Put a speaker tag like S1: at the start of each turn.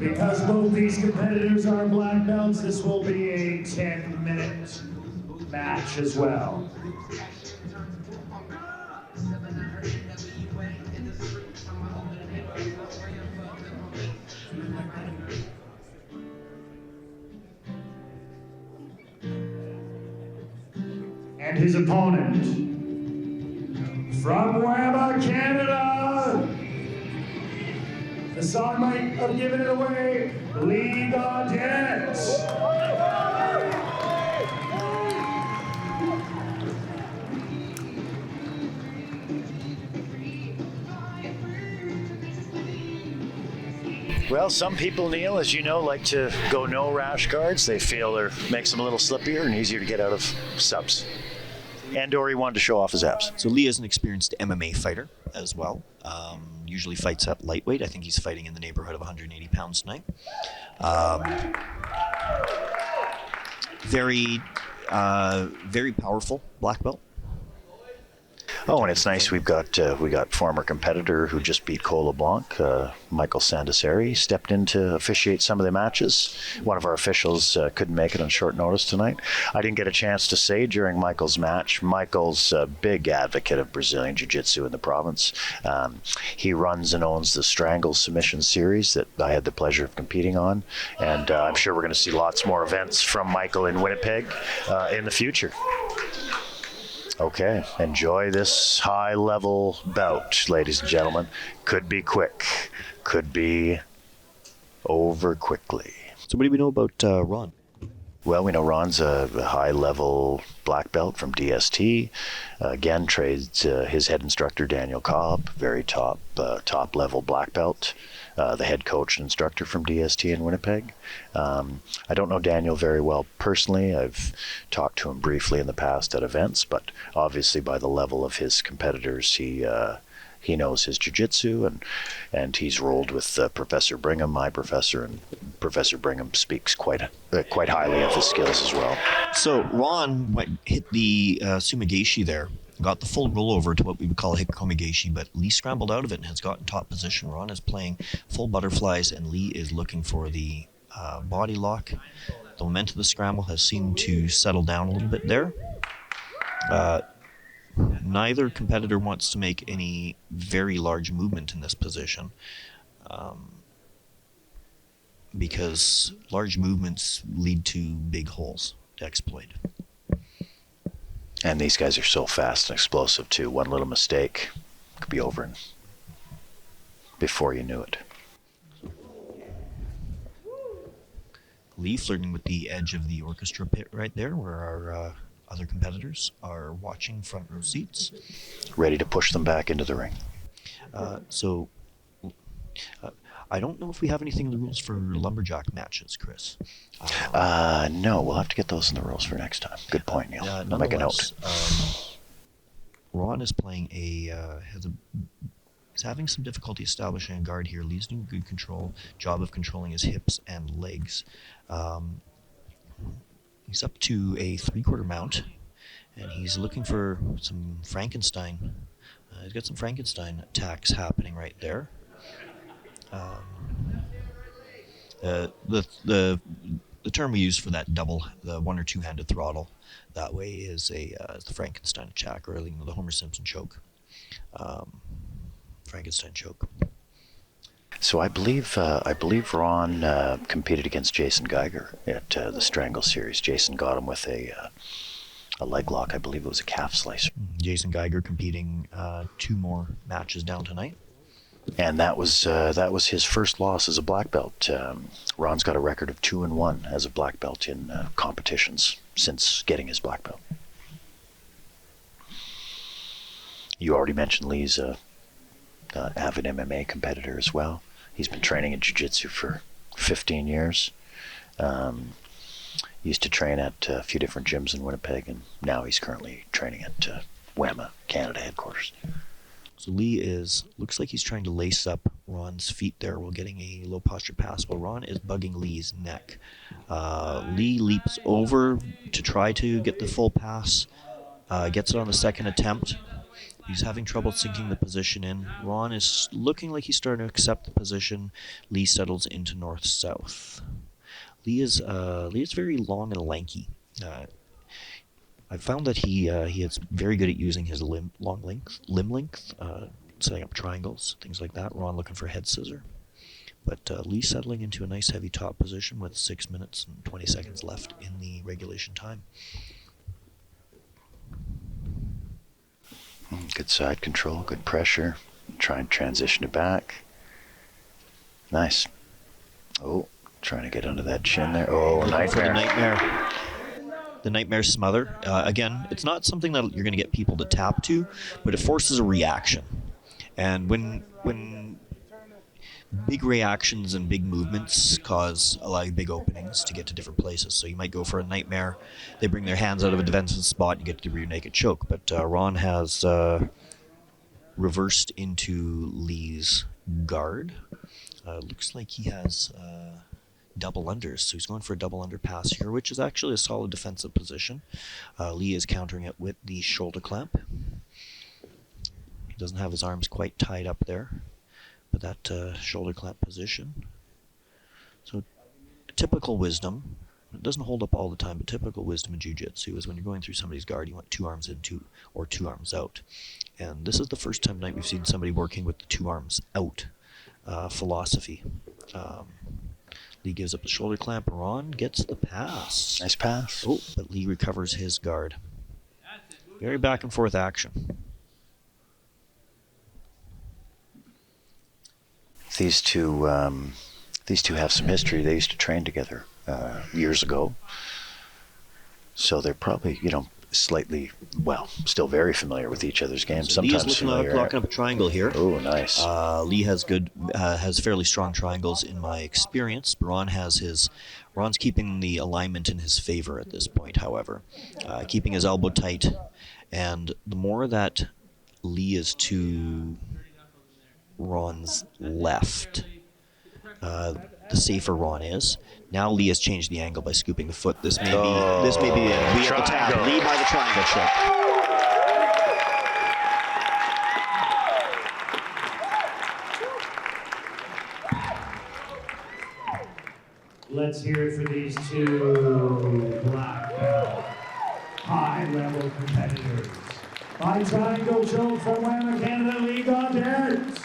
S1: Because both these competitors are black belts, this will be a 10-minute match as well. And his opponent, from WAMMA, Canada, the song might have given it away, Gaudet.
S2: Well, some people, Neil, as you know, like to go no rash guards. They feel it makes them a little slippier and easier to get out of subs. And or he wanted to show off his abs.
S3: So Lee is an experienced MMA fighter as well. Usually fights at lightweight. I think he's fighting in the neighborhood of 180 pounds tonight. Very powerful black belt.
S2: Oh, and it's nice we got former competitor who just beat Cole LeBlanc, Michael Sandisari, stepped in to officiate some of the matches. One of our officials couldn't make it on short notice tonight. I didn't get a chance to say during Michael's match. Michael's a big advocate of Brazilian Jiu-Jitsu in the province. He runs and owns the Strangle Submission Series that I had the pleasure of competing on, and I'm sure we're going to see lots more events from Michael in Winnipeg in the future. Okay, enjoy this high-level bout, ladies and gentlemen. Could be quick, could be over quickly.
S3: So what do we know about Ron?
S2: Well, we know Ron's a high-level black belt from DST. Again, trades his head instructor, Daniel Cobb, very top-level black belt. The head coach and instructor from DST in Winnipeg. I don't know Daniel very well personally. I've talked to him briefly in the past at events, but obviously by the level of his competitors, he knows his jiu-jitsu, and he's rolled with Professor Brigham, my professor, and Professor Brigham speaks quite highly of his skills as well.
S3: So Ron hit the Sumigashi there. Got the full rollover to what we would call a Hikomigashi, but Lee scrambled out of it and has gotten top position. Ron is playing full butterflies, and Lee is looking for the body lock. The momentum of the scramble has seemed to settle down a little bit there. Neither competitor wants to make any very large movement in this position, because large movements lead to big holes to exploit.
S2: And these guys are so fast and explosive too. One little mistake could be over before you knew it.
S3: Lee flirting with the edge of the orchestra pit right there, where our other competitors are watching front row seats.
S2: Ready to push them back into the ring.
S3: I don't know if we have anything in the rules for lumberjack matches, Chris.
S2: No, we'll have to get those in the rules for next time. Good point, Neil. I'll make a note.
S3: Ron is playing is having some difficulty establishing a guard here. Lee's doing good job of controlling his hips and legs. He's up to a 3/4 mount, and he's looking for some Frankenstein. He's got some Frankenstein attacks happening right there. The term we use for that the one or two-handed throttle, that way is the Frankenstein attack, or the Homer Simpson choke. Frankenstein choke.
S2: So I believe Ron competed against Jason Geiger at the Strangle Series. Jason got him with a leg lock. I believe it was a calf slicer.
S3: Jason Geiger competing 2 more matches down tonight.
S2: And that was his first loss as a black belt. Ron's got a record of 2-1 as a black belt in competitions since getting his black belt. You already mentioned Lee's avid MMA competitor as well. He's been training in jiu-jitsu for 15 years. Used to train at a few different gyms in Winnipeg, and now he's currently training at WAMMA Canada headquarters.
S3: So Lee looks like he's trying to lace up Ron's feet there while getting a low posture pass, while Ron is bugging Lee's neck. Lee leaps over to try to get the full pass, gets it on the second attempt, He's having trouble sinking the position in. Ron is looking like he's starting to accept the position. Lee settles into north-south. Lee is very long and lanky. I've found that he is very good at using his limb length, setting up triangles, things like that. Ron looking for head scissor. But Lee settling into a nice heavy top position with 6 minutes and 20 seconds left in the regulation time.
S2: Good side control, good pressure. Try and transition it back. Nice. Oh, trying to get under that chin there. Oh, nightmare.
S3: The nightmare smother. Again, it's not something that you're going to get people to tap to, but it forces a reaction. And when big reactions and big movements cause a lot of big openings to get to different places. So you might go for a nightmare. They bring their hands out of a defensive spot, you get to do your naked choke. But Ron has reversed into Lee's guard. Looks like he has double unders, so he's going for a double under pass here, which is actually a solid defensive position. Lee is countering it with the shoulder clamp. He doesn't have his arms quite tied up there, but that shoulder clamp position. So typical wisdom, it doesn't hold up all the time, but typical wisdom in jiu-jitsu is when you're going through somebody's guard, you want 2 arms in, two arms out. And this is the first time tonight we've seen somebody working with the 2 arms out philosophy. Lee gives up the shoulder clamp. Ron gets the pass.
S2: Nice pass.
S3: Oh, but Lee recovers his guard. Very back and forth action.
S2: These two have some history. They used to train together years ago. So they're probably, slightly, still very familiar with each other's games.
S3: So Lee is
S2: Sometimes familiar.
S3: locking up a triangle here.
S2: Oh, nice.
S3: Lee has fairly strong triangles in my experience. Ron's keeping the alignment in his favor at this point, however. Keeping his elbow tight. And the more that Lee is to Ron's left, the safer Ron is. Now Lee has changed the angle by scooping the foot. This may be the end. Lee at the tap. Lee by the triangle choke.
S1: Let's hear it for these 2 black belt, high-level competitors. By triangle choke from WAMMA Canada, Lee Gaudet.